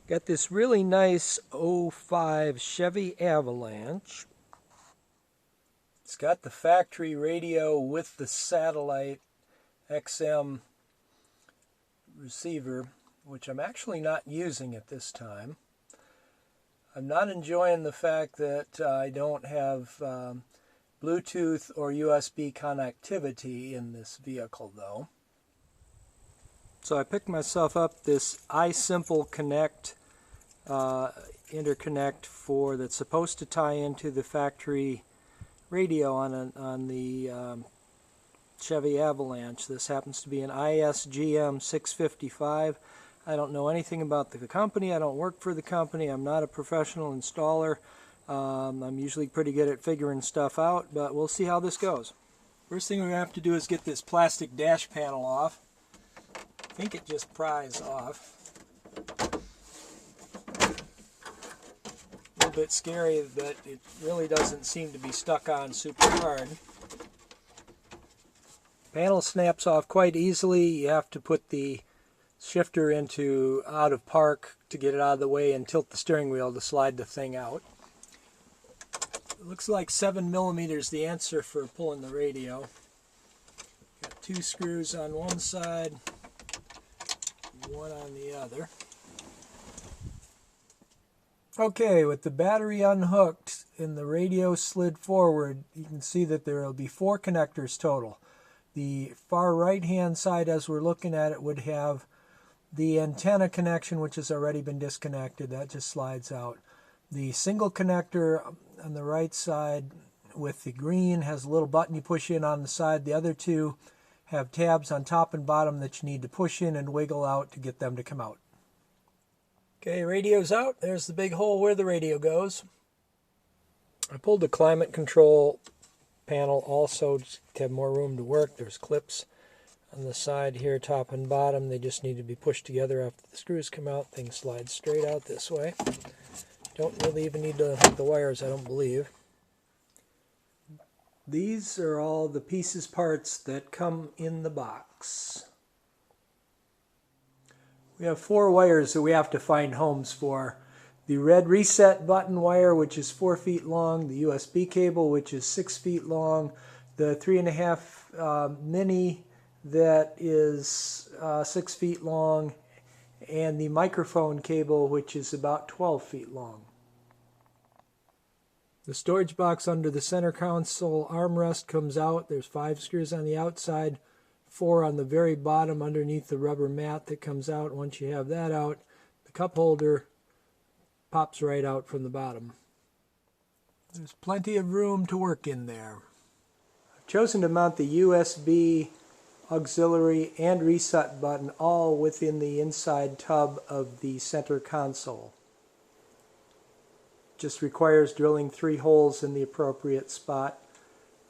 Got this really nice '05 Chevy Avalanche. It's got the factory radio with the satellite XM receiver, which I'm actually not using at this time. I'm not enjoying the fact that I don't have Bluetooth or USB connectivity in this vehicle, though. So I picked myself up this iSimple Connect interconnect that's supposed to tie into the factory radio on the Chevy Avalanche. This happens to be an ISGM655. I don't know anything about the company. I don't work for the company. I'm not a professional installer. I'm usually pretty good at figuring stuff out, but we'll see how this goes. First thing we're going to have to do is get this plastic dash panel off. I think it just pries off. A little bit scary, but it really doesn't seem to be stuck on super hard. Panel snaps off quite easily. You have to put the shifter into out of park to get it out of the way and tilt the steering wheel to slide the thing out. It looks like 7mm the answer for pulling the radio. Got 2 screws on one side, one on the other. Okay, with the battery unhooked and the radio slid forward, you can see that there will be 4 connectors total. The far right hand side, as we're looking at it, would have the antenna connection, which has already been disconnected. That just slides out. The single connector on the right side with the green has a little button you push in on the side. The other 2 have tabs on top and bottom that you need to push in and wiggle out to get them to come out. Okay, radio's out. There's the big hole where the radio goes. I pulled the climate control panel also just to have more room to work. There's clips on the side here, top and bottom. They just need to be pushed together after the screws come out. Things slide straight out this way. Don't really even need to hook the wires, I don't believe. These are all the pieces, parts that come in the box. We have 4 wires that we have to find homes for. The red reset button wire, which is 4 feet long, the USB cable, which is 6 feet long, the 3.5 mini that is 6 feet long, and the microphone cable, which is about 12 feet long. The storage box under the center console armrest comes out. There's 5 screws on the outside, 4 on the very bottom underneath the rubber mat that comes out. Once you have that out, the cup holder pops right out from the bottom. There's plenty of room to work in there. I've chosen to mount the USB, auxiliary, and reset button all within the inside tub of the center console. Just requires drilling 3 holes in the appropriate spot.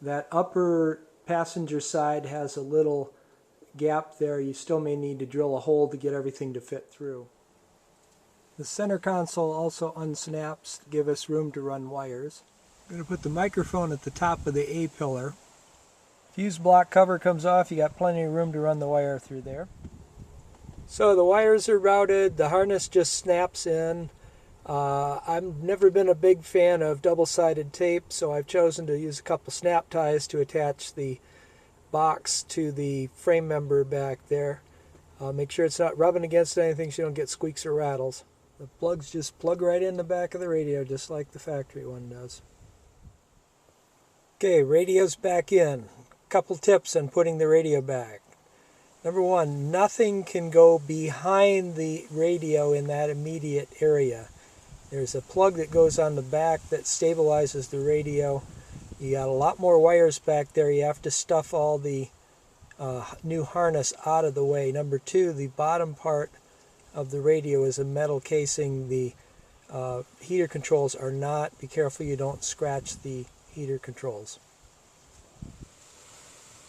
That upper passenger side has a little gap there. You still may need to drill a hole to get everything to fit through. The center console also unsnaps to give us room to run wires. I'm going to put the microphone at the top of the A-pillar. Fuse block cover comes off. You got plenty of room to run the wire through there. So the wires are routed. The harness just snaps in. I've never been a big fan of double-sided tape, so I've chosen to use a couple snap ties to attach the box to the frame member back there. Make sure it's not rubbing against anything so you don't get squeaks or rattles. The plugs just plug right in the back of the radio, just like the factory one does. Okay, radio's back in. Couple tips on putting the radio back. Number 1, nothing can go behind the radio in that immediate area. There's a plug that goes on the back that stabilizes the radio. You got a lot more wires back there. You have to stuff all the new harness out of the way. Number 2, the bottom part of the radio is a metal casing. The heater controls are not. Be careful you don't scratch the heater controls.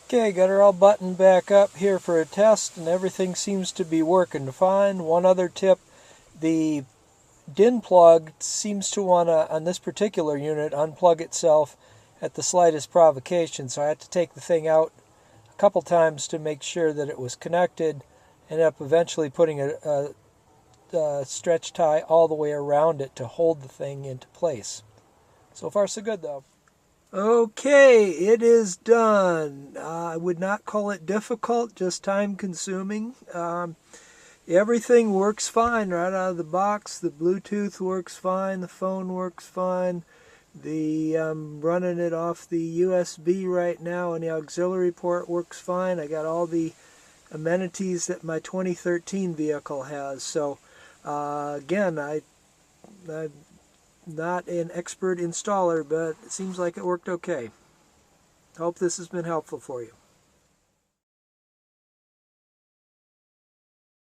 Okay, got her all buttoned back up here for a test, and everything seems to be working fine. One other tip, the DIN plug seems to want to, on this particular unit, unplug itself at the slightest provocation, so I had to take the thing out a couple times to make sure that it was connected. Ended up eventually putting a stretch tie all the way around it to hold the thing into place. So far so good though. Okay, it is done. I would not call it difficult, just time consuming. Everything works fine right out of the box. The Bluetooth works fine, the phone works fine. I'm running it off the USB right now, and the auxiliary port works fine. I got all the amenities that my 2013 vehicle has. So again, I'm not an expert installer, but it seems like it worked okay. Hope this has been helpful for you.